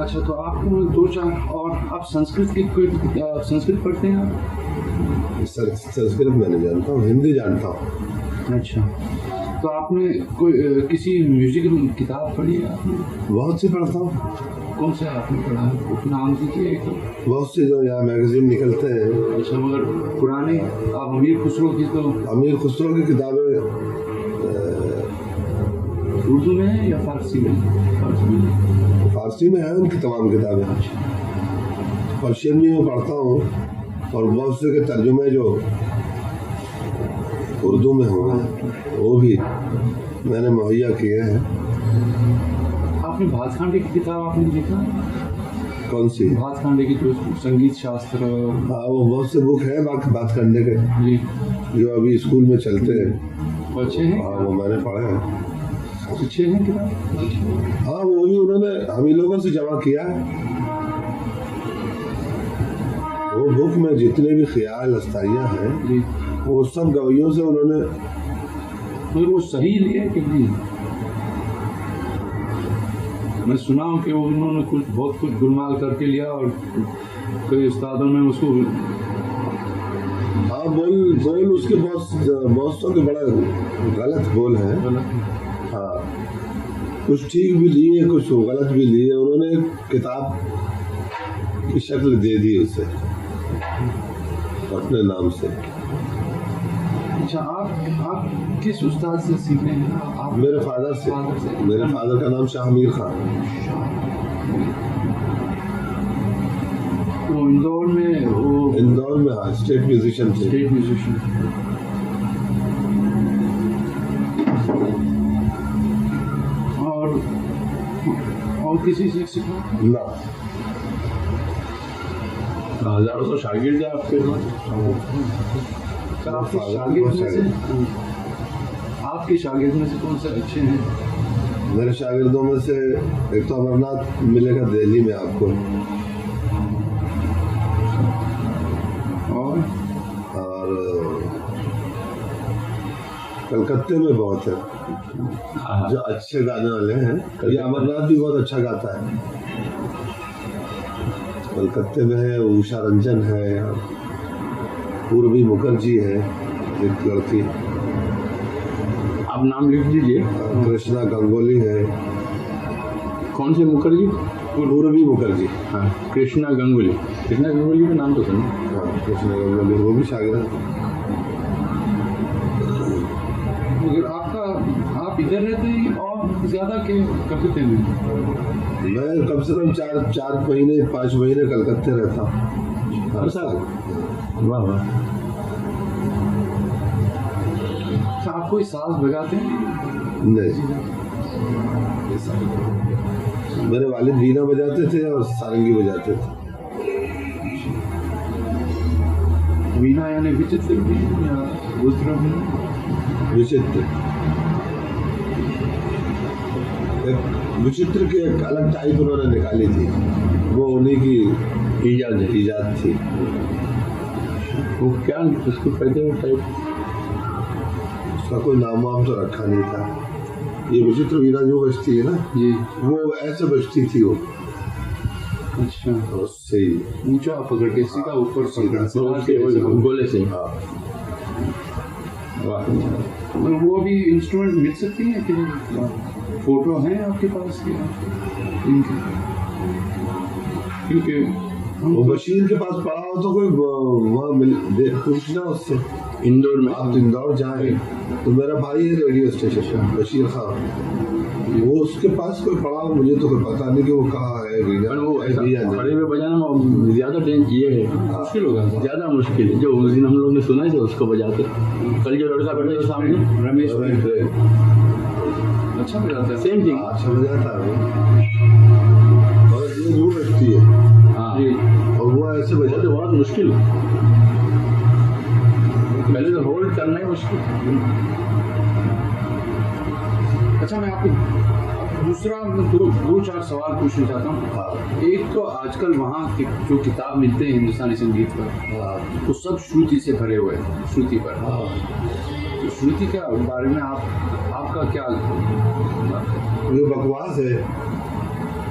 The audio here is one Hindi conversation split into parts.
अच्छा, तो आपको दो चार और आप संस्कृत की कोई संस्कृत पढ़ते हैं आप? संस्कृत मैं नहीं जानता हूँ, हिंदी जानता हूँ। अच्छा, तो आपने कोई किसी म्यूजिकल किताब पढ़ी है आपने? बहुत सी पढ़ता हूँ। कौन सा आपने पढ़ा है? नाम दीजिए एक। बहुत से जो यहाँ मैगजीन निकलते हैं। अच्छा, मगर पुराने आप अमीर खुसरो की तो अमीर खुसरो की किताबें उर्दू में है या फारसी में? फारसी में है उनकी तमाम किताबें। पर्शियन भी मैं पढ़ता हूँ और बहुत से के तर्जुमे जो उर्दू में हुए वो भी मैंने मुहैया किए हैं। आपने भातखंडे की किताब आपने देखा? कौन सी? भातखंडे की जो संगीत शास्त्र। हाँ, वो बहुत से बुक है भातखंडे के जी, जो अभी स्कूल में चलते हैं। अच्छे हैं? हाँ, वो मैंने पढ़े हैं। अच्छे हैं किताब? हाँ, वो भी उन्होंने हम ही लोगों से जमा किया है। वो बुक में जितने भी ख्याल अस्ताइयाँ हैं वो सब गवैयों से उन्होंने। तो वो सही लिया कि नहीं? मैं सुना हूँ कि उन्होंने बहुत कुछ गुलमाल करके लिया और कई उस्तादों ने उसको। हाँ, बोल उसके बहुत सौ के बड़ा गलत बोल है। हाँ, कुछ ठीक भी लिए कुछ गलत भी लिए। उन्होंने किताब की शक्ल दे दी उसे अपने नाम से। अच्छा, आप किस उस्ताद से सीखे हैं? आप? मेरे फादर से। मेरे फादर का नाम शाहमीर खान। वो इंदौर में हाँ, स्टेट म्यूजिशियन थे। State musician. और किसी से सीखा ना? हजारों तो शागिर्द है आपके आपके शागिर्द में से कौन से अच्छे हैं? मेरे शागिर्दों में से एक तो अमरनाथ मिलेगा दिल्ली में आपको, और कलकत्ते में बहुत है जो अच्छे गाने वाले हैं। ये अमरनाथ भी बहुत अच्छा गाता है। कलकत्ते में है उषा रंजन है, पूर्वी मुखर्जी है एक लड़की। आप नाम लिख दीजिए। कृष्णा गंगोली है। कौन से मुखर्जी? पूर्वी मुखर्जी। हाँ, कृष्णा गंगोली का नाम तो सुना। हाँ, कृष्णा गंगोली वो भी शागिर्द। मगर आप इधर रहते हैं और ज्यादा के कलकत्ते में? मैं कम से कम 5 महीने कलकत्ते रहता हूँ हर साल। वाह वाह। आप कोई साज बजाते हैं? नहीं, मेरे वालिद वीणा बजाते थे और सारंगी बजाते थे। वीणा यानी विचित्र या विचित्र? विचित्र की एक अलग टाइप उन्होंने निकाली थी, वो उन्हीं की इजाद थी। वो क्या उसको कहते हैं टाइप? उसका कोई नाम वाम तो रखा नहीं था। ये विचित्र वीणा जो बजती है ना जी, वो ऐसे बजती थी वो। अच्छा, उससे ऊंचा पकड़ के सीधा ऊपर गोले से। हाँ। वाह। तो वो भी इंस्ट्रूमेंट मिल सकती है कि फोटो है आपके पास की इनकी? क्योंकि वो बशीर के पास पड़ा हो तो कोई वहाँ पूछना उससे। इंदौर में आप इंदौर जाए तो मेरा भाई है रेडियो स्टेशन बशीर खान, वो उसके पास कोई पड़ा हो, मुझे तो कोई पता नहीं कि वो कहाँ है। वो खड़े में बजाना ज्यादा ये है, मुश्किल होगा, ज्यादा मुश्किल है। जो उस दिन हम लोग ने सुना है उसको बजाते, कल जो लड़का बैठा सामने रमेश अच्छा बजाता है, सेम थिंग अच्छा बजाता है और ये रूह बजती है। हाँ, और वो ऐसे बजाते बहुत मुश्किल, पहले तो होल्ड करना ही मुश्किल। अच्छा, मैं आपको दूसरा दो चार सवाल पूछना चाहता हूँ। एक तो आजकल वहाँ जो किताब मिलते हैं हिंदुस्तानी संगीत पर, वो सब श्रुति से भरे हुए हैं, श्रुति पर। तो श्रुति के बारे में आपका क्या? ये बकवास है।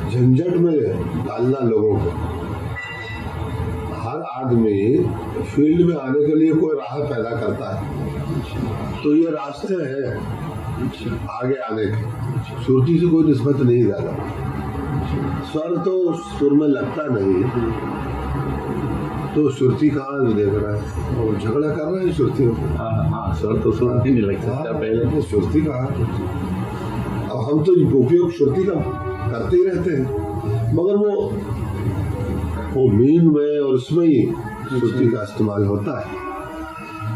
झंझट में डालना लोगों को। हर आदमी फील्ड में आने के लिए कोई राह पैदा करता है, तो ये रास्ते हैं आगे आने के। सुरती से कोई निस्बत नहीं ज्यादा। स्वर तो सुर में लगता नहीं, तो सुरती कहाँ देख रहा है, वो झगड़ा कर रहा है सुरतियों। हाँ, स्वर तो सुर नहीं लग सकता पहले। तो सुरती कहाँ। अब हम तो उपयोग सुरती का करते ही रहते हैं, मगर वो मीन में और उसमें ही सुरती का इस्तेमाल होता है।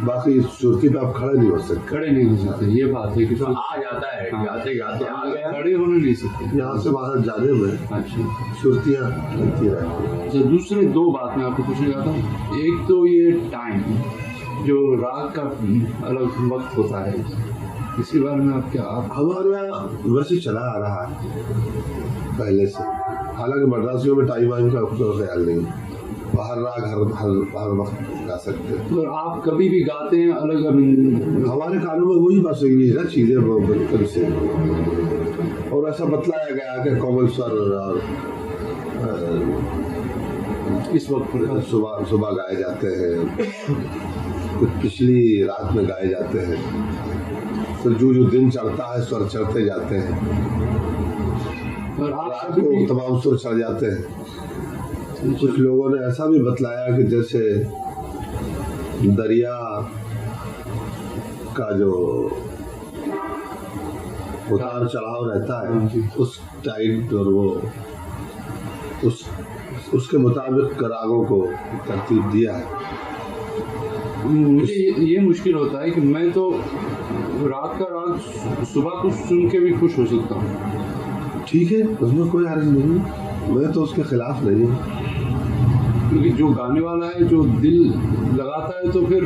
बाकी सुरती पे आप खड़े नहीं हो सकते। खड़े नहीं हो सकते, ये बात है कि तो आ जाता है, गाते गाते आ गया, खड़े होने नहीं सकते। यहाँ से बाहर जाने में अच्छा, सुरतियाँ लगती रहती हैं। अच्छा, दूसरे दो बात मैं आपको पूछना चाहता हूँ। एक तो ये टाइम, जो राग का अलग वक्त होता है, इसके बारे में आप क्या हमारे यहाँ वैसे चला आ रहा है पहले से। हालांकि मद्रासियों में टाइम वाइम का कोई ख्याल नहीं, हर राग हर वक्त गा सकते हैं। तो आप कभी भी गाते हैं अलग? हमारे कानों में वही बस हुई है ना चीजें बचपन से, और ऐसा बतलाया गया कि कोमल स्वर और इस वक्त पर सुबह गाए जाते हैं, कुछ पिछली रात में गाए जाते हैं, फिर जो दिन चढ़ता है स्वर चढ़ते जाते हैं, और आप रात को तमाम सुर चढ़ जाते हैं। कुछ लोगों ने ऐसा भी बतलाया कि जैसे दरिया का जो उतार चढ़ाव रहता है, उस टाइप और वो उसके मुताबिक रागों को तरतीब दिया है। मुझे ये मुश्किल होता है कि मैं तो रात का राग सुबह को सुन के भी खुश हो सकता हूँ। ठीक है, उसमें कोई हर्ज नहीं, मैं तो उसके खिलाफ नहीं हूँ, क्योंकि जो गाने वाला है जो दिल लगाता है तो फिर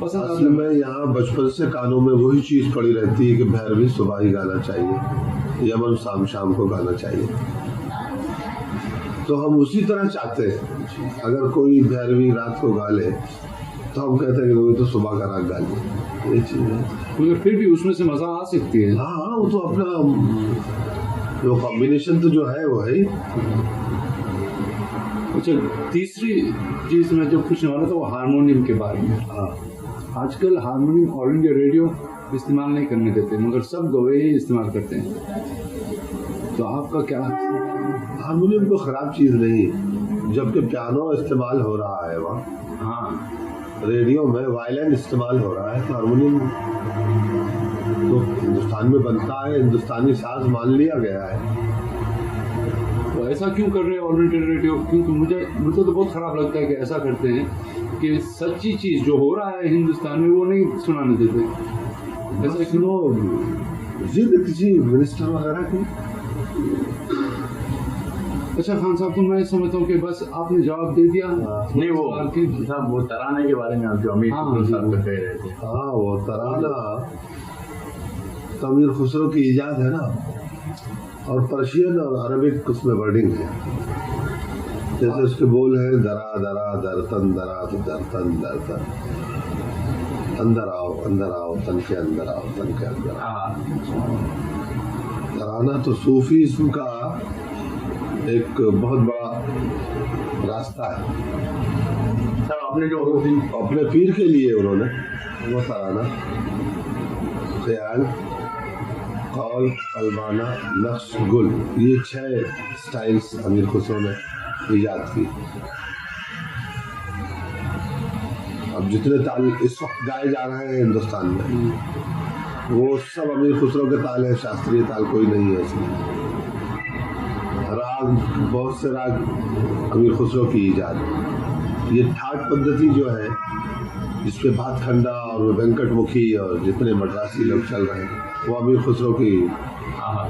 पसंद आता है। मैं यहाँ बचपन से कानों में वही चीज पड़ी रहती है कि भैरवी सुबह ही गाना चाहिए, यमन शाम को गाना चाहिए। तो हम उसी तरह चाहते हैं। अगर कोई भैरवी रात को गा ले तो हम कहते हैं कि वो तो सुबह का राग गा ले, ये चीज है। मगर फिर भी उसमें से मजा आ सकती है। हाँ, वो तो अपना जो कॉम्बिनेशन तो जो है वो है ही। अच्छा, तीसरी चीज मैं जो पूछने वाला था वो हारमोनियम के बारे में। हाँ, आजकल हारमोनियम ऑल इंडिया रेडियो इस्तेमाल नहीं करने देते, मगर सब गवे ही इस्तेमाल करते हैं। तो आपका क्या? हारमोनियम को खराब चीज नहीं, जबकि पियानो इस्तेमाल हो रहा है वहाँ। हाँ, रेडियो में वायलिन इस्तेमाल हो रहा है, तो हारमोनियम तो हिंदुस्तान में बनता है, हिंदुस्तानी साज मान लिया गया है। तो ऐसा क्यों कर रहे हैं ऑल इंडिया रेडियो? क्योंकि मुझे तो बहुत खराब लगता है कि ऐसा करते हैं कि सच्ची चीज जो हो रहा है हिंदुस्तान में वो नहीं सुनाने देते। ऐसा क्यों? जिद किसी मिनिस्टर वगैरह की। अच्छा खान साहब, तो मैं समझता हूँ कि बस आपने जवाब दे दिया। नहीं वो साहब वो तराने के बारे में आप जो अमीर खुसरो साहब का कह रहे थे। हाँ, वो तराना तो अमीर खुसरो की इजाद है ना, और पर्शियन और अरबिक उसमें वर्डिंग है। जैसे उसके बोल है दरा दरा दरतन दरा तो दरतन दरतन, अंदर आओ तन के अंदर आओ तन के अंदर आओ। तराना तो सूफीज़्म का एक बहुत बड़ा रास्ता है। सर आपने जो अपने पीर के लिए उन्होंने वो तराना, ख्याल, कौल, कलबाना, नक्श, गुल, ये 6 स्टाइल्स अमीर खुसरो ने ईजाद की। अब जितने ताल इस वक्त गाए जा रहे हैं हिंदुस्तान में, वो सब अमीर खुसरो के ताल है, शास्त्रीय ताल कोई नहीं है इसमें। राग, बहुत से राग अमीर खुसरो की ईजाद। ये ठाट पद्धति जो है, जिसपे भातखंडा और वेंकट मुखी और जितने मद्रासी लोग चल रहे हैं, वो अमीर खुसरो की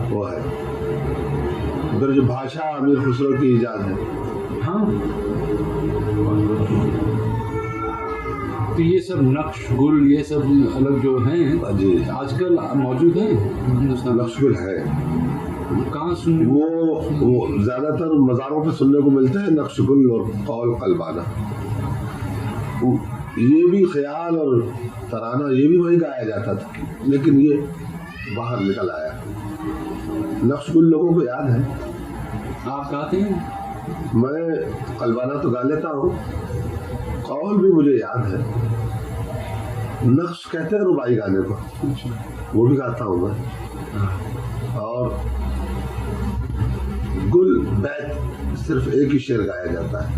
वो है। उधर जो भाषा अमीर खुसरो की ईजाद है। हाँ, तो ये सब नक्श गुल, ये सब अलग जो हैं जी आजकल मौजूद है हिंदुस्तान। नक्शगुल है, कहाँ सुनने? वो ज्यादातर मज़ारों पे सुनने को मिलते हैं, नक्शगुल और कौल कलबाना। ये भी ख्याल और तराना ये भी वही गाया जाता था, लेकिन ये बाहर निकल आया। नक्शगुल लोगों को याद है, आप गाते हैं? मैं कलबाना तो गा लेता हूँ, कौल भी मुझे याद है। नक्श कहते हैं रुबाई गाने को, वो भी गाता हूँ मैं। और गुल बैत सिर्फ एक ही शेर गाया जाता है।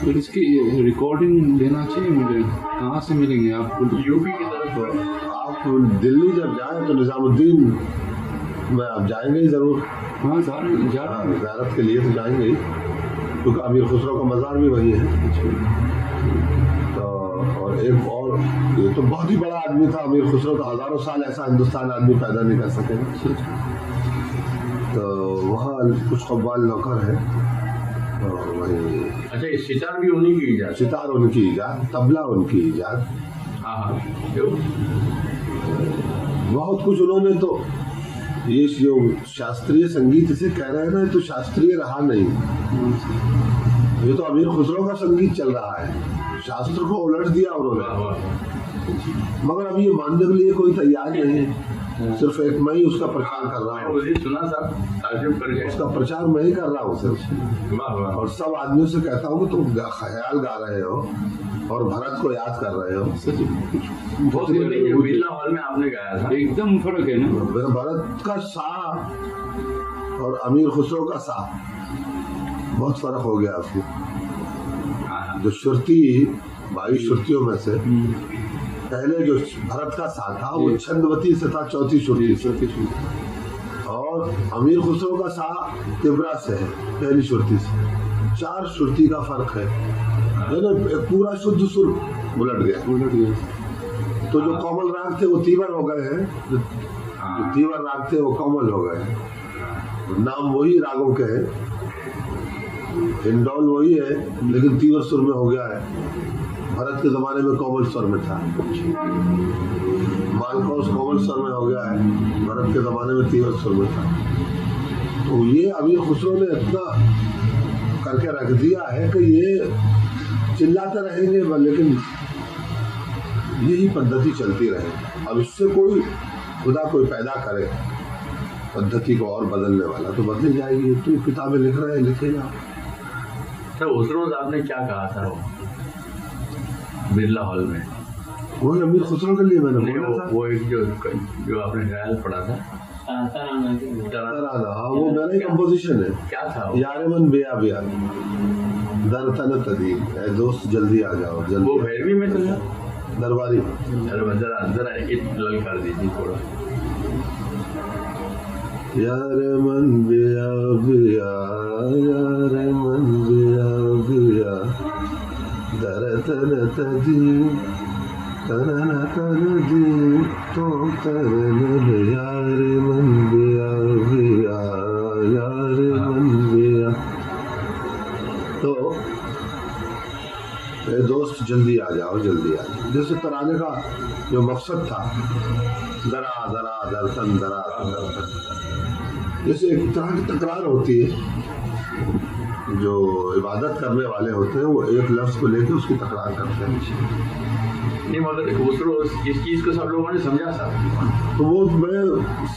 तो इसकी रिकॉर्डिंग लेना चाहिए मुझे, कहाँ से मिलेंगे आपको? यूपी की तरफ तो आप दिल्ली जब जाएं तो निजामुद्दीन में आप जाएंगे ही जरूर। हाँ सारे ज़ियारत के लिए तो जाएंगे ही, क्योंकि अमीर खुसरो का मज़ार भी वही है। तो और एक और, ये तो बहुत ही बड़ा आदमी था अमीर खुसरो, तो हज़ारों साल ऐसा हिंदुस्तान आदमी पैदा नहीं कर सके। तो वहाँ कुछ कव्वाल नौकर है, और वही अच्छा, ये सितार भी उन्हीं की इजाज़त? सितार उनकी इजाद, तबला उनकी इजाद। हाँ, क्यों? बहुत कुछ उन्होंने तो, ये जो शास्त्रीय संगीत इसे कह रहे हैं ना, तो शास्त्रीय रहा नहीं, ये तो अमीर खुसरो का संगीत चल रहा है, शास्त्र को उलट दिया उन्होंने। मगर अभी ये मानने के लिए कोई तैयार नहीं है, सिर्फ एक मैं ही उसका प्रचार कर रहा हूँ। सुना साहब, ताजुब कर गए। उसका प्रचार मैं ही कर रहा हूँ सिर्फ। और सब आदमियों से कहता हूँ कि तुम ख्याल गा रहे हो और भरत को याद कर रहे हो। बहुत बिरला हॉल में आपने गाया था, एकदम फर्क है ना। भरत का सा और अमीर खुसरो का सा बहुत फर्क हो गया उसमें। जो श्रुति 22 श्रुतियों में से पहले जो भरत का सा था वो छंदवती से था, चौथी श्रुति से, और अमीर खुसरो का सा तिब्रा से है, पहली श्रुति से। 4 श्रुति का फर्क है, एक पूरा शुद्ध सुर उलट गया। तो जो कोमल राग थे वो तीवर हो गए हैं, जो तीवर राग थे वो कोमल हो गए हैं। नाम वही रागों के हैं, हिंडौल वही है, लेकिन तीवर सुर में हो गया है। भरत के जमाने में कोमल स्वर में था, मालकोस कोमल स्वर में हो गया है, भरत के जमाने में तीवर स्वर में था। तो ये अमीर खुसरो ने इतना करके रख दिया है कि ये चिल्लाते रहेंगे, लेकिन यही पद्धति चलती रहे। अब इससे कोई खुदा कोई पैदा करे पद्धति को और बदलने वाला, तो बदल जाएगी। तो किताबें लिख रहे हैं, लिखेगा। तो उस रोज आपने क्या कहा था वो बिरला हॉल में? वही अमीर खुसरो के लिए मैंने बोला था। वो एक जो आपने ख्याल पढ़ा था, तराना, हाँ वो मेरा ही कंपोजिशन है। क्या था? यारे मन बिया बिया दर तन तदी, दोस्त जल्दी आ जाओ जल्दी। वो भैरवी में चला दरबारी। जरा एक लल कर दीजिए थोड़ा। यारे मन बिया बिया, यारे मन बिया बिया दर तन तदी, तरन तदी तो तरन, यारे मन बिया बिया, यारे मन बिया। तो दोस्त जल्दी आ जाओ जल्दी आ जाओ, जैसे तराने का जो मकसद था, दरा दरा दरतन दरा दरतन, जैसे एक तरह की तकरार होती है। जो इबादत करने वाले होते हैं वो एक लफ्ज को लेकर उसकी तकरार करते हैं। नहीं मगर खुसरो इस चीज को सब लोगों ने समझा था, तो वो मैं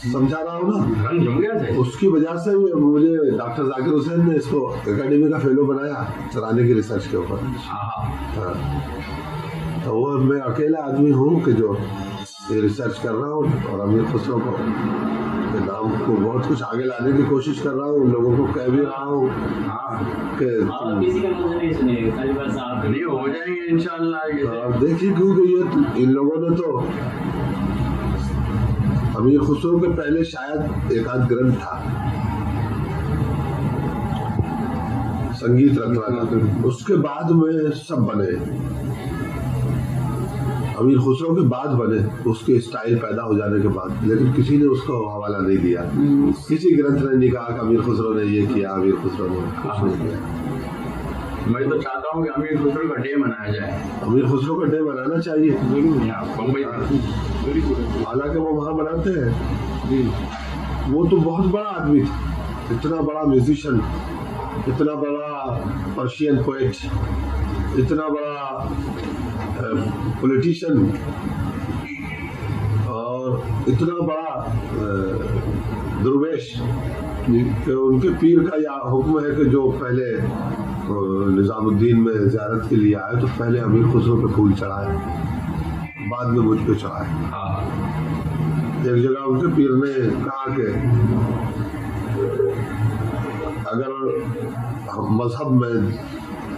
समझा रहा हूँ ना, रंग जम गया था। उसकी वजह से मुझे डॉक्टर जाकिर हुसैन ने इसको एकेडमी का फेलो बनाया तराने की रिसर्च के ऊपर। हाँ, तो वो मैं अकेला आदमी हूँ कि जो ये रिसर्च कर रहा हूँ और अमीर खुसरो को के नाम को बहुत कुछ आगे लाने की कोशिश कर रहा हूँ, उन लोगों को कह भी रहा हूँ कि नहीं हो जाएंगे इंशाल्लाह। देखिए, क्योंकि ये इन लोगों ने तो अमीर खुसरो के पहले शायद एक आध ग्रंथ था संगीत रत्ना, उसके बाद में सब बने। अमीर खुसरो के बाद बने, उसके स्टाइल पैदा हो जाने के बाद, लेकिन किसी ने उसको हवाला नहीं दिया। किसी ग्रंथ ने नहीं कहा कि अमीर खुसरो ने ये किया, अमीर खुसरो ने कुछ नहीं किया। मैं तो चाहता हूँ कि अमीर खुसरो का डे मनाया जाए। अमीर खुसरो का डे मनाना चाहिए, बम्बई। हालांकि वो वहाँ मनाते हैं। वो तो बहुत बड़ा आदमी था, इतना बड़ा म्यूजिशियन, इतना बड़ा पर्शियन पोएट, इतना बड़ा पॉलिटिशियन और इतना बड़ा दुर्वेश ख्वाहिश जी कि उनके पीर का या हुक्म है कि जो पहले निजामुद्दीन में ज़ियारत के लिए आए तो पहले अमीर खुसरो पे फूल चढ़ाए, बाद में मुझ पे चढ़ाए। हाँ एक जगह उनके पीर ने कहा कि अगर मजहब में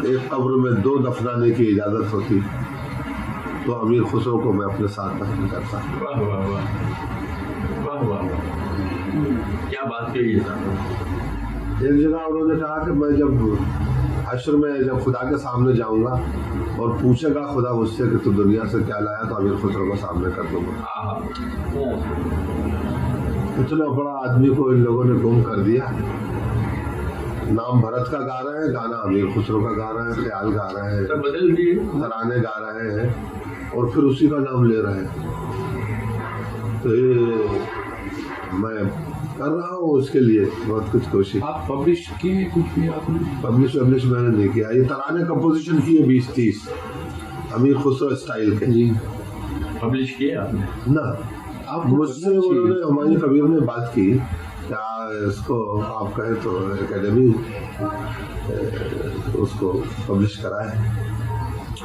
एक कब्र में 2 दफनाने की इजाज़त होती तो अमीर खुसरो को मैं अपने साथ दफन करता। वाह वाह वाह वाह वाह वाह, क्या बात कही है साहब। एक जगह उन्होंने कहा कि मैं जब हश्र में जब खुदा के सामने जाऊंगा और पूछेगा खुदा मुझसे कि तू दुनिया से क्या लाया तो अमीर खुसरो को सामने कर दूंगा। इतना बड़ा आदमी को इन लोगों ने गुम कर दिया। नाम भरत का गा रहे हैं, गाना अमीर खुसरो का गा रहे हैं, ख्याल गा रहे हैं, सब बदल दिए। तराने गा रहे हैं और फिर उसी का नाम ले रहे हैं। तो ये मैं कर रहा हूँ उसके लिए बहुत कुछ कोशिश। आप पब्लिश किए कुछ भी आपने? पब्लिश मैंने नहीं किया। ये तराने कंपोजिशन किए 20-30 अमीर खुसरो स्टाइल के। जी पब्लिश किए आपने? ना आप मुझसे उन्होंने हुमायूं कबीर ने बात की क्या इसको आप कहें तो एकेडमी उसको पब्लिश कराए।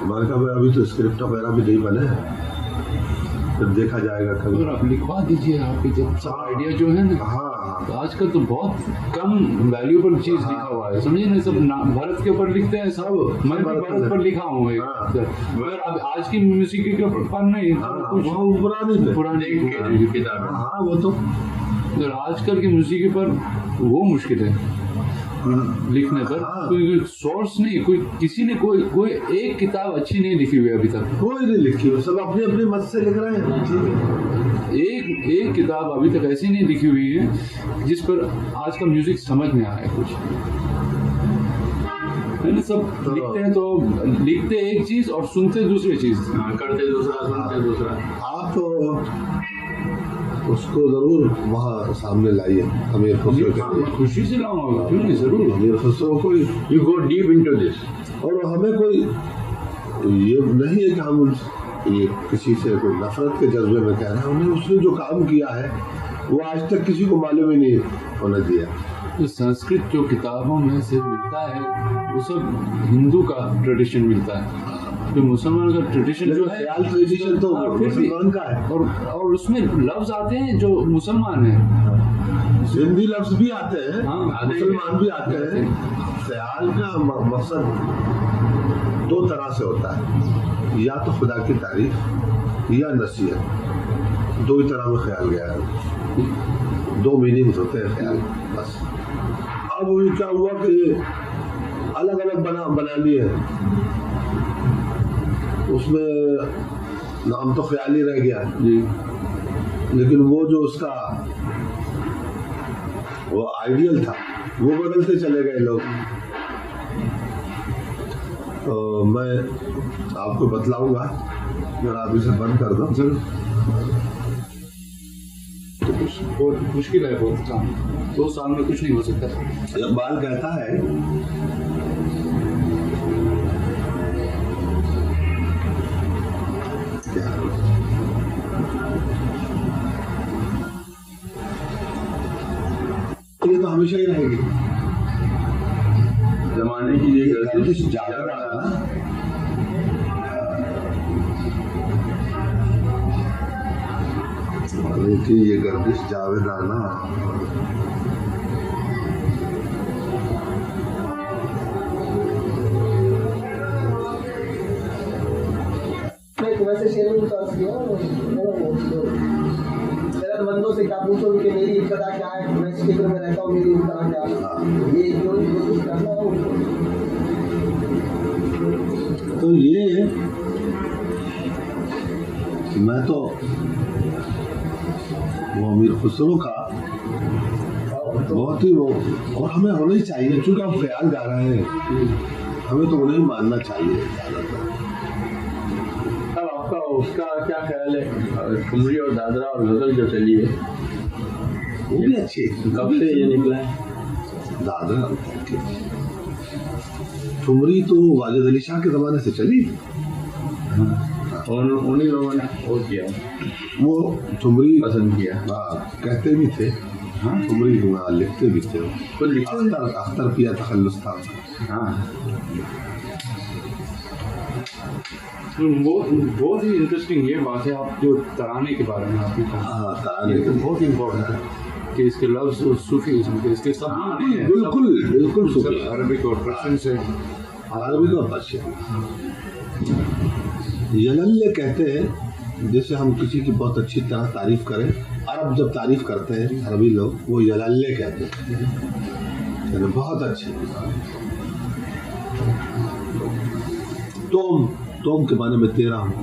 मैंने कहा भाई अभी तो स्क्रिप्ट वगैरह भी नहीं बने, फिर देखा जाएगा कभी। और आप लिखवा दीजिए, आपके जब सब आइडिया जो है ना। हाँ तो आजकल तो बहुत कम वैल्यूएबल चीज लिखा हुआ है, समझिए ना। सब भारत के ऊपर लिखते हैं सब। मैं भी भारत पर लिखा हूँ मगर अब आज की म्यूजिक के ऊपर नहीं, कुछ पुरानी किताब। हाँ वो तो आजकल की म्यूजिक पर वो मुश्किल है लिखने पर। कोई सोर्स नहीं, कोई किसी ने कोई एक किताब अच्छी नहीं लिखी हुई अभी तक। कोई नहीं लिखी हुई, सब अपने अपने मत से लिख रहे हैं। ठीक है, एक किताब अभी तक ऐसी नहीं लिखी हुई है जिस पर आज का म्यूजिक समझ में आए कुछ। है ना, सब लिखते हैं तो लिखते एक चीज और सुनते दूसरी चीज। करते दूसरा, सुनते दूसरा। आप उसको जरूर वहाँ सामने लाइए अमीर खुसरो के लिए। खुशी से लाऊंगा, क्यों नहीं, जरूर। अमीर खुसरो को you go deep into this. और हमें कोई ये नहीं है कि हम ये किसी से कोई नफरत के जज्बे में कह रहे हैं। उन्हें उसने जो काम किया है वो आज तक किसी को मालूम ही नहीं होने दिया। तो संस्कृत जो किताबों में से मिलता है वो सब हिंदू का ट्रेडिशन मिलता है। जो मुसलमान का ट्रेडिशन जो है, ख्याल ट्रेडिशन तो मुसलमान का है। और उसमें लफ्ज आते हैं जो मुसलमान है। हिंदी लफ्ज भी आते हैं, हाँ, मुसलमान भी आते हैं। ख्याल का मकसद 2 तरह से होता है, या तो खुदा की तारीफ या नसीहत। 2 ही तरह में ख्याल गया है, 2 मीनिंग्स होते हैं ख्याल बस। अब ये क्या हुआ कि ये अलग अलग बना लिए, उसमें नाम तो ख्याल ही रह गया जी। लेकिन वो जो उसका वो आइडियल था वो बदलते चले गए लोग। तो मैं आपको बतलाऊंगा, अगर आप इसे बंद कर दो। जरूर। तो कुछ बहुत मुश्किल है, बहुत काम। 2 साल में कुछ नहीं हो सकता। इकबाल कहता है ये तो हमेशा ही रहेगी। जमाने की ये गर्दिश जागरण है ना, कि ये गर्दिश जावेदाना। वैसे शेर में बंदों से क्या पूछोगे कि मेरी इब्तदा क्या है, मैं इस क्षेत्र में रहता हूँ, मेरी इब्तदा क्या है, ये जो कुछ करना है तो ये मैं तो वो अमीर खुसरो का बहुत ही वो, और हमें होना ही चाहिए क्योंकि हम ख्याल गा रहे हैं, हमें तो उन्हें मानना चाहिए। अब आपका उसका क्या ख्याल है, ठुमरी और दादरा और गजल जो चली है वो भी अच्छी है। कब से ये निकला है? दादरा ठुमरी तो वाजिद अली शाह के जमाने से चली, और उन्हीं लोगों ने वो किया, वो ठुमरी पसंद किया। कहते भी थे हाँ ठुमरी हुआ, लिखते भी थे। तो लिखते अख्तर पिया तखल्लुस था। हाँ तो वो बहुत ही इंटरेस्टिंग ये बात है आप जो तराने के बारे में आपने कहा। हाँ, तराने ये तो बहुत इम्पोर्टेंट है कि इसके लफ्ज़ और सूफीज़्म के इसके सब माने हैं, बिल्कुल बिल्कुल सब सूफी, अरबिक और पर्शियन से। अरबिक और पर्शियन। यलल्ले कहते हैं जैसे हम किसी की बहुत अच्छी तरह तारीफ करें, अरब जब तारीफ करते हैं अरबी लोग वो यलल्ले कहते हैं, यानी बहुत अच्छे। तोम के माने में तेरा हूँ,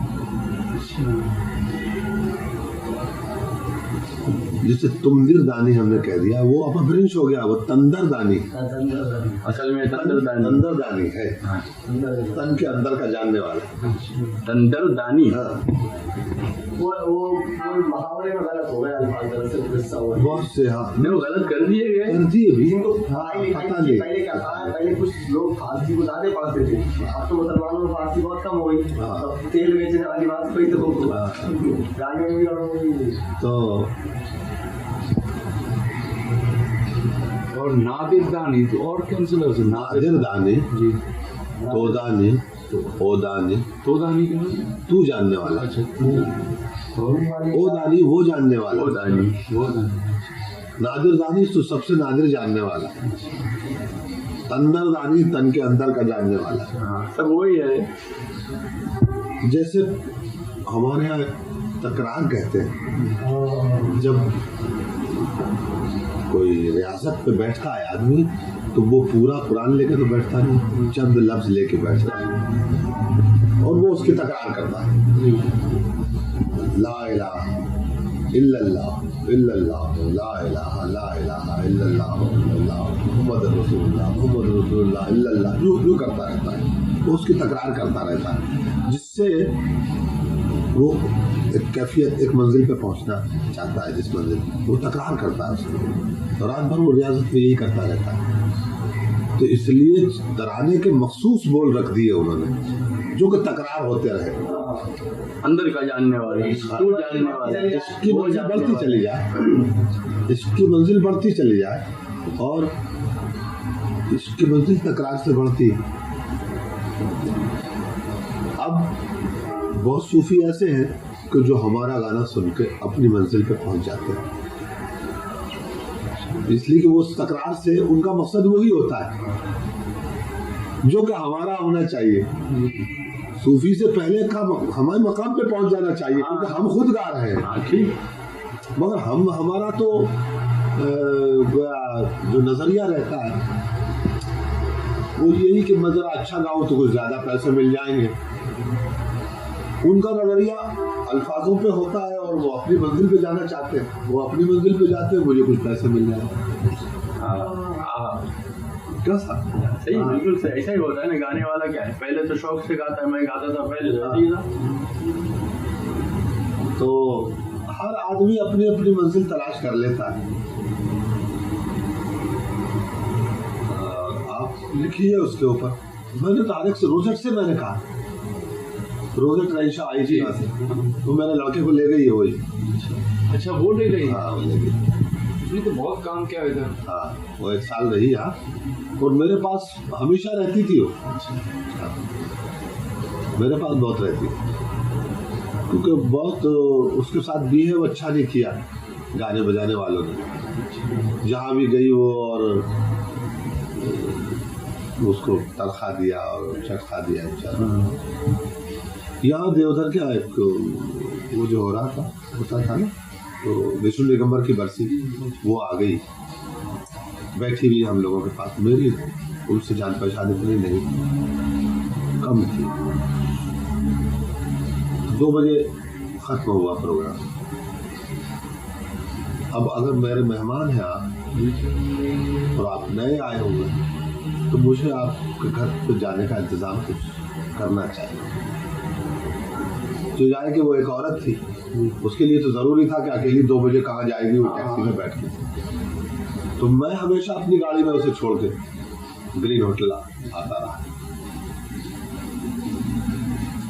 जिसे तुमदिर दानी हमने कह दिया वो अपभ्रंश हो गया, वो तंदर दानी, असल में तंदरदानी तंदर दानी है, तन के अंदर का जानने वाला। तंदरदानी। हाँ वो मुहावरे में गलत हो गया, अल्फाज दरअसल किस्सा हुआ है। बहुत से, हाँ नहीं वो गलत कर दिए गए। कर दिए भी, जिनको हाँ पढ़ाई पता लिखाई नहीं। पहले क्या था, पहले कुछ लोग फारसी को ज्यादा पढ़ते थे, अब तो मुसलमानों में फारसी बहुत कम हो गई। हाँ। अब तेल बेचने वाली बात कोई तो हाँ। गाने में भी और तो और नादिरदानी तो और कौन से लफ्ज़? नादिर दानी, जी तो दानी, ओ दानी, तो दानी क्या? तू जानने वाला, अच्छा ओ दानी वो जानने वाला, वो दानी, वो दानी। नादिर दानी तो सबसे नादिर जानने वाला, तंदर दानी तन के अंदर का जानने वाला। हाँ सब वही है। जैसे हमारे यहाँ तकरार कहते हैं, जब कोई रियासत पे बैठता है आदमी तो वो पूरा कुरान लेके तो बैठता नहीं, चंद लफ्ज लेके बैठता है और वो उसकी तकरार करता है। ला इलाहा इल्लल्लाह इल्लल्लाह, ला इलाहा इल्लल्लाह मुहम्मद रसूलुल्लाह इल्लल्लाह, यूं करता रहता है, वो उसकी तकरार करता रहता है, जिससे वो एक कैफियत, एक मंजिल पे पहुंचना चाहता है, जिस मंजिल वो तकरार करता है उसमें, तो रात भर वो रियाजत में यही करता रहता है। तो इसलिए तराने के मखसूस बोल रख दिए उन्होंने जो कि तकरार होते रहे, अंदर का जानने वाले, तू जानने वाले, इसकी मंजिल बढ़ती चली जाए, इसकी मंजिल बढ़ती चली जाए और इसकी मंजिल तकरार से बढ़ती। अब बहुत सूफी ऐसे हैं कि जो हमारा गाना सुन के अपनी मंजिल पे पहुंच जाते हैं, इसलिए कि वो तकरार से उनका मकसद वही होता है जो कि हमारा होना चाहिए। सूफी से पहले का हमारे मकाम पे पहुंच जाना चाहिए, क्योंकि हम खुद गा रहे हैं, मगर हमारा तो जो नजरिया रहता है वो यही कि मैं जरा अच्छा गाऊं तो कुछ ज्यादा पैसे मिल जाएंगे। उनका नजरिया अल्फाजों पे होता है और वो अपनी मंजिल पे जाना चाहते हैं, वो अपनी मंजिल पे जाते हैं, मुझे कुछ पैसे मिल जाए। कैसा सही, बिल्कुल सही, ऐसा ही होता है ना। गाने वाला क्या है, पहले तो शौक से गाता है, मैं गाता था पहले तो ऐसे ही था। तो हर आदमी अपनी अपनी मंजिल तलाश कर लेता है। आप लिखिए उसके ऊपर। मैंने तारिक से रोजेट से मैंने कहा, रोजेट रईशा आई थी यहाँ से, तो मैंने लड़के को ले गई है वही। अच्छा वो ले गई? हाँ वो ले गई। उसने तो बहुत काम किया इधर। हाँ वो 1 साल रही यहाँ और मेरे पास हमेशा रहती थी वो। हाँ, मेरे पास बहुत रहती, क्योंकि बहुत उसके साथ बिहेव अच्छा नहीं किया गाने बजाने वालों ने। जहाँ भी गई वो और उसको तनख्वाह दिया और चटखा दिया बेचारा। यहाँ देवधर क्या एक वो जो हो रहा था होता था ना, तो विष्णु दिगंबर की बरसी वो आ गई, बैठी रही हम लोगों के पास। मेरी उनसे जान पहचान इतनी नहीं, कम थी। 2 बजे खत्म हुआ प्रोग्राम। अब अगर मेरे मेहमान हैं आप और आप नए आए होंगे तो मुझे आपके घर पे जाने का इंतजाम कुछ करना चाहिए। जो जाए कि वो एक औरत थी, उसके लिए तो जरूरी था कि अकेली 2 बजे कहाँ जाएगी वो टैक्सी में बैठ के। तो मैं हमेशा अपनी गाड़ी में उसे छोड़ के ग्रीन होटल आता रहा।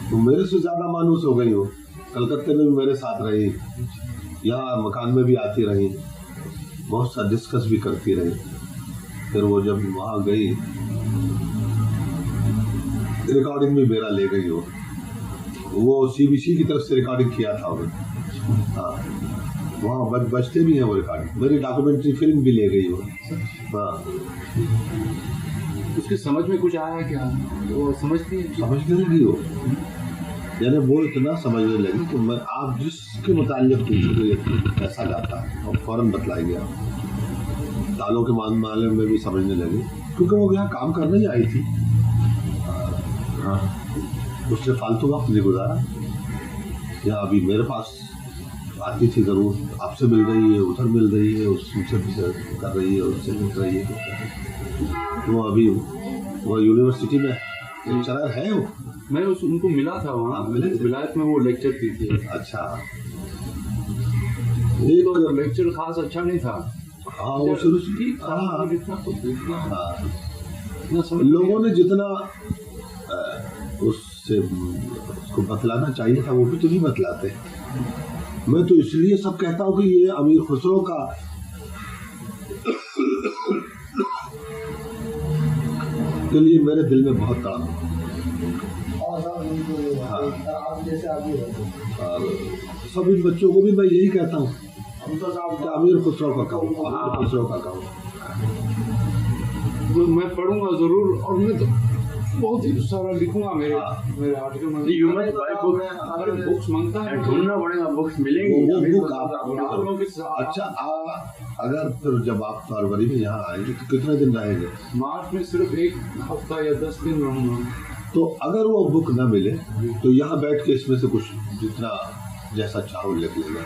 तो मेरे से ज्यादा मानूस हो गई वो। कलकत्ते में भी मेरे साथ रही, यहाँ मकान में भी आती रही, बहुत सा डिस्कस भी करती रही। फिर वो जब वहाँ गई, रिकॉर्डिंग भी मेरा ले गई वो CBC की तरफ से रिकॉर्डिंग किया था उन्होंने। हाँ, वहाँ बजते भी हैं वो रिकॉर्डिंग, मेरी डॉक्यूमेंट्री फिल्म भी ले गई वो। हाँ, उसके समझ में कुछ आया क्या? वो समझती है? समझने लगी वो, यानी वो इतना समझने लगी कि मैं आप जिसके मुताल्लिक पूछोगे कैसा गाता है और फौरन बतलाएंगे आप। तालों के मामले में भी समझने लगी, क्योंकि वो यहाँ काम करने ही आई थी। हाँ, उससे फालतू वक्त नहीं गुजारा। या अभी मेरे पास आती थी ज़रूर, आपसे मिल रही है, उधर मिल रही है, उससे कर रही है, उससे मिल रही है। वो अभी वो यूनिवर्सिटी में लेक्चरर है वो। मैं उनको मिला था वहाँ, विलायत में वो लेक्चर दी थी। अच्छा, एक तो लेक्चर खास अच्छा नहीं था। हाँ, वो शुरू से ठीक था। हाँ, समझ लोगों ने जितना उसको बतलाना चाहिए था वो भी तो नहीं बतलाते। मैं तो इसलिए सब कहता हूँ कि ये अमीर खुसरो का के लिए मेरे दिल में बहुत तड़प है। और सब इन बच्चों को भी मैं यही कहता हूँ कि अमीर खुसरो का कहूँ, अमीर खुसरो का कहूँ। तो मैं पढ़ूंगा जरूर, और मैं तो बहुत ही सारा लिखूंगा मेरे आर्टिकल में। बुक्स मांगता है, ढूंढना पड़ेगा, बुक्स मिलेंगी। वो बुक आप अच्छा अगर फिर जब आप फरवरी में यहाँ आएंगे तो कितने दिन रहेंगे? मार्च में सिर्फ 1 हफ्ता या 10 दिन रहूंगा। तो अगर वो बुक ना मिले तो यहाँ बैठ के इसमें से कुछ जितना जैसा चाहो लिख लेना।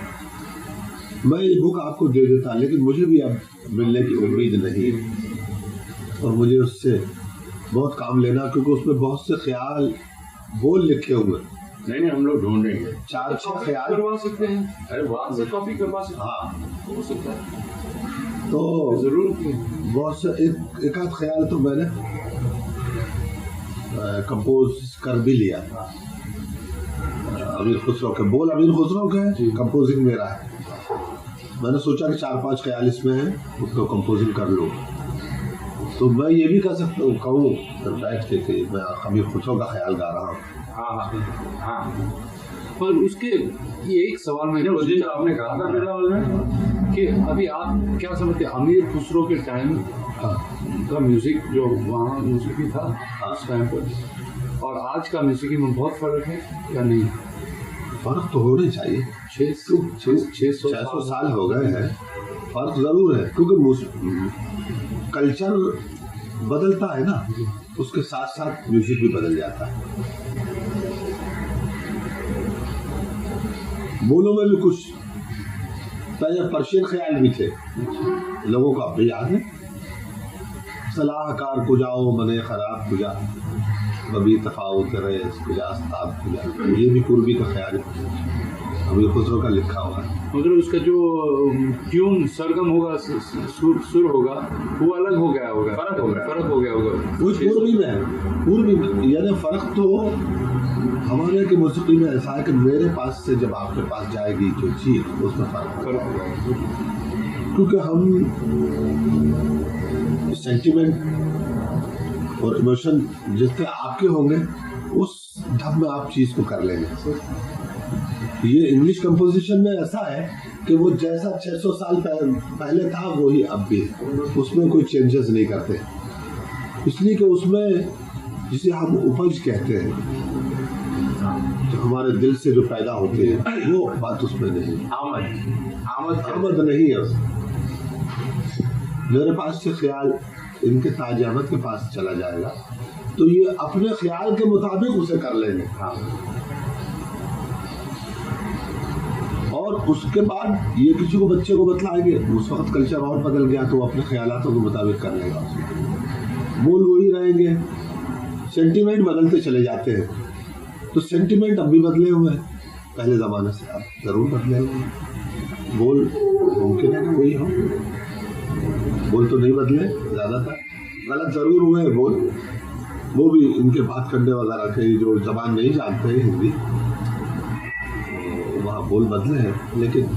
मैं ये बुक आपको दे देता, लेकिन मुझे भी अब मिलने की उम्मीद नहीं, और मुझे उससे बहुत काम लेना, क्योंकि उसमें बहुत से ख्याल बोल लिखे हुए। नहीं, हम लोग ढूंढेंगे। 4-6 ख्याल करवा सकते हैं। अरे वहाँ से कॉपी करवा सकते हैं। हाँ, हो सकता है तो जरूर। बहुत से एक आध ख्याल तो मैंने कंपोज कर भी लिया। अमीर खुसरो के बोल, अमीर खुसरो के कंपोजिंग मेरा है। मैंने सोचा कि 4-5 ख्याल इसमें है, उसको कंपोजिंग कर लूँ। तो मैं ये भी कर सकता हूँ, कहूँ फिर बैठ के कि मैं अमीर खुसरो का ख्याल गा रहा हूँ। हाँ, पर उसके ये एक सवाल मैंने उस दिन आपने कहा था बिलावल में कि अभी आप क्या समझते हैं अमीर खुसरो के टाइम का म्यूजिक जो वहाँ म्यूजिक था उस टाइम पर, और आज का म्यूजिक में बहुत फर्क है या नहीं? फर्क तो होना चाहिए। 600 साल हो गए हैं, फर्क जरूर है, क्योंकि कल्चर बदलता है ना, उसके साथ साथ म्यूजिक भी बदल जाता है। बोलों में भी कुछ पहले पर्शियन ख्याल भी थे, लोगों को अब भी याद है। सलाहकार कुजाओ मने खराब कुजा कभी तफाउत करे कुजा आस्ताब कुजा, ये भी पूर्वी का ख्याल है, अमीर खुसरो का लिखा हुआ है। मतलब उसका जो ट्यून सरगम होगा, सुर होगा, वो अलग हो गया होगा, फर्क हो गया होगा। वो पूर्वी में है, पूर्वी में, यानी फर्क तो हमारे की मौसीकी में ऐसा है कि मेरे पास से जब आपके पास जाएगी जो चीज उसमें फर्क होगा, क्योंकि हम सेंटिमेंट और इमोशन जितने आपके होंगे उस ढंग में आप चीज को कर लेंगे। ये इंग्लिश कंपोजिशन में ऐसा है कि वो जैसा 600 साल पहले था वही अब भी, उसमें कोई चेंजेस नहीं करते, इसलिए कि उसमें जिसे हम उपज कहते हैं, जो हमारे दिल से जो पैदा होते हैं, वो बात उसमें नहीं। आमद नहीं है उसमें। मेरे पास से ख्याल इनके ताज अहमद के पास चला जाएगा तो ये अपने ख्याल के मुताबिक उसे कर लेंगे। और उसके बाद ये किसी को बच्चे को बतलाएंगे, उस वक्त कल्चर और बदल गया तो वो अपने ख्यालातों के मुताबिक कर लेगा, बोल वही रहेंगे, सेंटीमेंट बदलते चले जाते हैं। तो सेंटीमेंट अब भी बदले हुए हैं पहले ज़माने से, अब ज़रूर बदले हुए हैं। बोल मुमकिन है कि वही हो, बोल तो नहीं बदले, ज़्यादातर गलत ज़रूर हुए हैं बोल, वो भी इनके बात करने वगैरह के जो ज़बान नहीं जानते हैं हिंदी, वहाँ बोल बदले हैं, लेकिन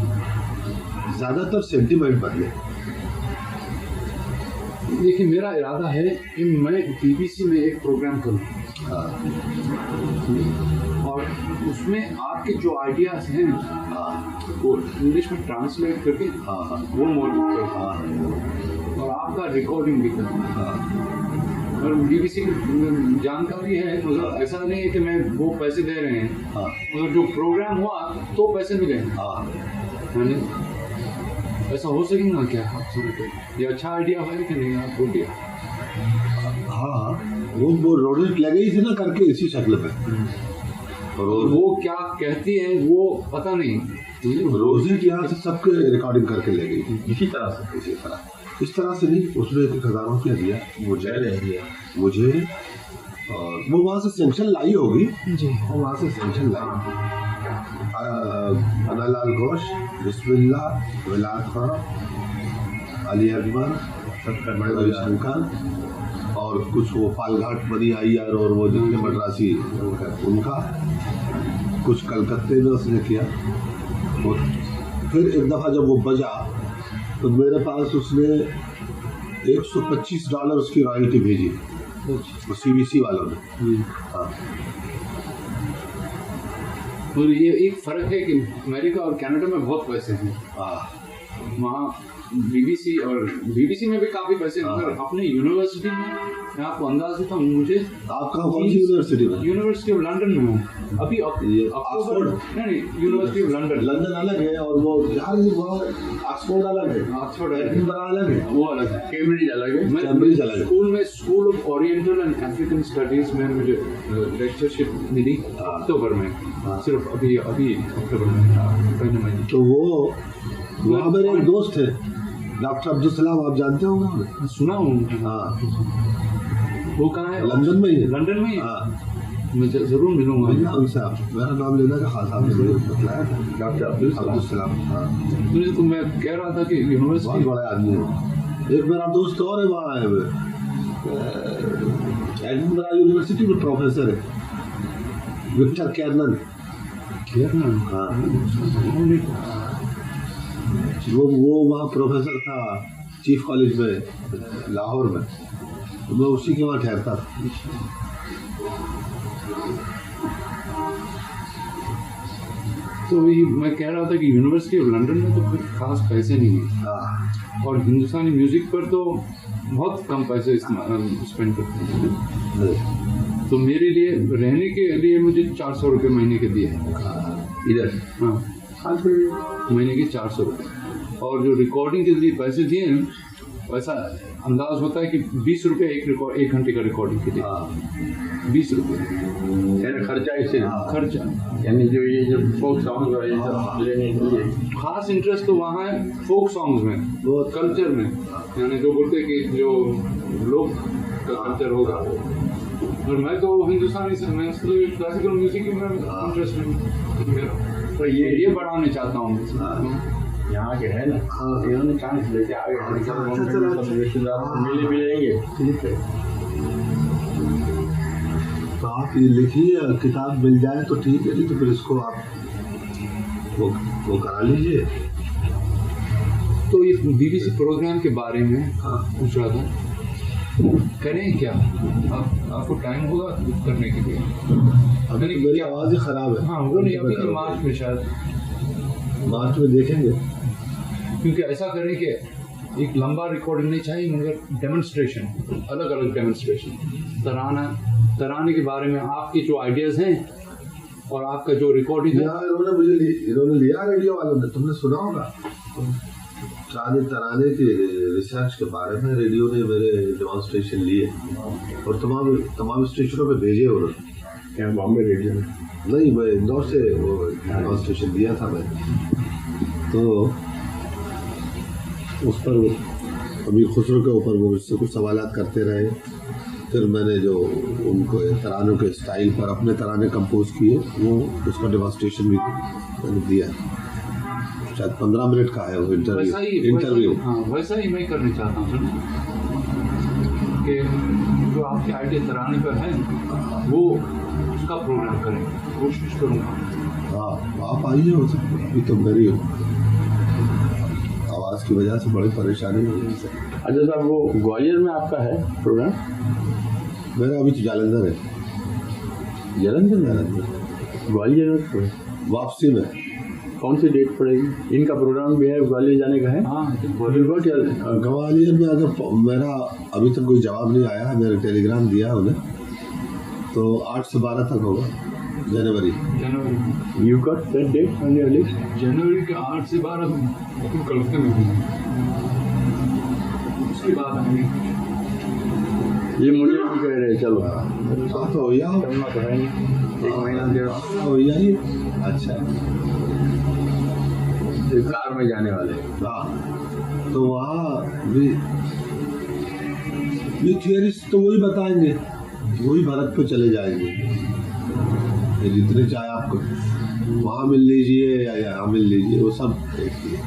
ज़्यादातर सेंटीमेंट बदले। देखिए मेरा इरादा है कि मैं BBC में एक प्रोग्राम करूं हाँ और उसमें आपके जो आइडियाज हैं हाँ वो इंग्लिश में ट्रांसलेट करके हाँ हाँ वो मौजूद करूं हाँ और आपका रिकॉर्डिंग भी करूं। हाँ और BBC की जानकारी है, मतलब ऐसा नहीं है कि मैं वो पैसे दे रहे हैं, हाँ मतलब जो प्रोग्राम हुआ तो पैसे मिले, हाँ है ना? ऐसा हो सकेगा क्या आप समझते? ये अच्छा आइडिया है कि नहीं, आप बोलिए। हाँ वो रोडेट लगी थी ना करके इसी शक्ल पे। और वो क्या कहती है वो पता नहीं, रोजेट यहाँ से सबके रिकॉर्डिंग करके ले गई इसी तरह से। इस तरह से नहीं, उसने 1000 रुपया दिया मुझे और वो वहाँ से सेंक्शन लाई होगी जी। वो वहाँ से सेंक्शन लाई। अनालाल घोष, बिस्मिल्लाह, विलायत खान, अली अकबर, रविशंकर और कुछ वो फालघाट बनी अय्यर और वो जितने मद्रासी उनका, कुछ कलकत्ते में उसने किया। और फिर एक दफ़ा जब वो बजा तो मेरे पास उसने $125 उसकी रॉयल्टी भेजी, वो CBC वालों ने। हाँ और ये एक फ़र्क है कि अमेरिका और कनाडा में बहुत पैसे हैं, वहाँ BBC में भी काफ़ी पैसे हैं, मगर अपने यूनिवर्सिटी में मैं आपको अंदाज़ देता हूँ, मुझे आप कहाँ कौन सी यूनिवर्सिटी में? यूनिवर्सिटी ऑफ लंदन में हूँ अभी। ऑक्सफोर्ड? नहीं, यूनिवर्सिटी ऑफ लंदन। लंदन अलग है और वो यार वो ऑक्सफोर्ड अलग है, ऑक्सफोर्ड एडिनबरा अलग है, वो अलग है, कैम्ब्रिज अलग है। कैम्ब्रिज अलग है। School of oriental and African studies में मुझे लेक्चरशिप मिली अक्टूबर में, सिर्फ अभी अक्टूबर में पहले महीने। तो वो वहाँ मेरे एक दोस्त थे डॉक्टर अब्दुल सलाम, आप जानते होंगे? सुना हूँ। हाँ वो कहाँ है? लंदन में ही है। लंदन में ही? हाँ मैं जरूर मिलूंगा मिलना उनसे, आप मेरा नाम लेना का खास आपने मुझे बतलाया था, डॉक्टर अब्दुल अब्दुल सलाम। हाँ मुझे तो मैं कह रहा था कि बहुत यूनिवर्सिटी बड़ा आदमी है। एक मेरा दोस्त और है वहाँ है, एडिनबरा यूनिवर्सिटी में प्रोफेसर है, विक्टर कैरनन। हाँ वो वहाँ प्रोफेसर था चीफ कॉलेज में लाहौर में, तो मैं उसी के वहाँ ठहरता था। तो ये मैं कह रहा था कि यूनिवर्सिटी ऑफ लंदन में तो कुछ खास पैसे नहीं है, हाँ और हिंदुस्तानी म्यूजिक पर तो बहुत कम पैसे स्पेंड करते हैं। तो मेरे लिए रहने के लिए मुझे 400 रुपये महीने के दिए इधर। हाँ महीने के 400 रुपये, और जो रिकॉर्डिंग के लिए पैसे दिए हैं वैसा अंदाज होता है कि 20 रुपये एक घंटे का रिकॉर्डिंग के लिए। 20 रुपये यानी खर्चा इससे खर्चा, यानी जो ये जो फोक सॉन्ग है ये सब लेने के लिए खास इंटरेस्ट तो वहाँ है फोक सॉन्ग्स में, वो कल्चर में, यानी जो बोलते हैं कि जो लोग का कल्चर होगा। और मैं तो हिंदुस्तानी से, मैं क्लासिकल म्यूजिक में इंटरेस्ट नहीं मेरा, तो ये बढ़ाने चाहता हूँ। यहाँ के है ना, इन्होंने चांस लेके आगे मिले मिलेंगे। ठीक है, तो आप ये लिखिए, किताब मिल जाए तो ठीक है, नहीं तो फिर इसको आप वो करा लीजिए। तो ये BBC प्रोग्राम के बारे में पूछ रहा था, करें क्या? आपको टाइम होगा करने के लिए? अभी मेरी आवाज़ ही ख़राब है। हाँ वो नहीं, अभी मार्च में शायद, मार्च में देखेंगे। क्योंकि ऐसा करें कि एक लंबा रिकॉर्डिंग नहीं चाहिए, मगर डेमोन्स्ट्रेशन, अलग अलग डेमोन्स्ट्रेशन, तराने के बारे में आपके जो आइडियाज़ हैं और आपका जो रिकॉर्डिंग है। इन्होंने लिया रेडियो वालों ने, तुमने सुना होगा तराने के रिसर्च के बारे में, रेडियो ने मेरे डेमोन्स्ट्रेशन लिए और तमाम स्टेशनों पे भेजे उन्होंने। क्या बॉम्बे रेडियो में? नहीं, मैं इंदौर से वो डेमोन्स्ट्रेशन दिया था मैं, तो उस पर अमीर खुसरो के ऊपर वो मुझसे कुछ सवालात करते रहे। फिर मैंने जो उनको तरानों के स्टाइल पर अपने तराने कंपोज किए, वो उसका डेमोन्स्ट्रेशन भी मैंने दिया। शायद 15 मिनट का है वो इंटरव्यू। हाँ वैसा ही मैं करना चाहता हूँ कि जो आपके आइडिया तराने पर है वो उसका प्रोग्राम करें, कोशिश करूँगा। हाँ आप आइए, अभी तो मेरी आवाज़ आवाज़ की वजह से बड़ी परेशानी हो रही है। अच्छा साहब, वो ग्वालियर में आपका है प्रोग्राम? मेरा अभी तो जालंधर है, जलंधर में? जालंधर ग्वालियर में तो है। वापसी में। कौन सी डेट पड़ेगी? इनका प्रोग्राम भी है, ग्वालियर जाने का है? हाँ ग्वालियर क्या? ग्वालियर में अगर मेरा अभी तक कोई जवाब नहीं आया है, मैंने टेलीग्राम दिया उन्हें, तो 8 से 12 तक होगा जनवरी। जनवरी you got that date on your list? जनवरी के 8 से 12 तुम कलकत्ते में घूमो, उसके बाद आएंगे। ये मुझे भी कह रहे हैं चलो। हाँ तो भैया चलना तो है नहीं, 1 महीना डेढ़ भैया ही अच्छा कार में जाने वाले। हाँ, तो वहाँ भी थियरिस्ट तो वही बताएंगे, वही भारत पे चले जाएंगे। ये जितने चाहे आपको वहाँ मिल लीजिए या यहाँ मिल लीजिए, वो सब देखिए।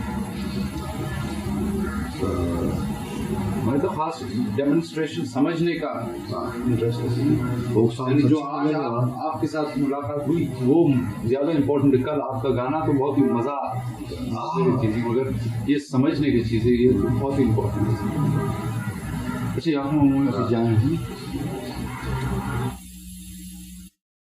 मैं तो खास डेमोन्स्ट्रेशन समझने का इंटरेस्ट है। फोक सॉन्ग जो आज आपके साथ मुलाकात हुई वो ज़्यादा इम्पोर्टेंट है। कल आपका गाना तो बहुत ही मज़ा आने की चीज़, मगर ये समझने की चीज़ें ये तो बहुत ही इम्पोर्टेंट है। अच्छा, यहाँ जाए हैं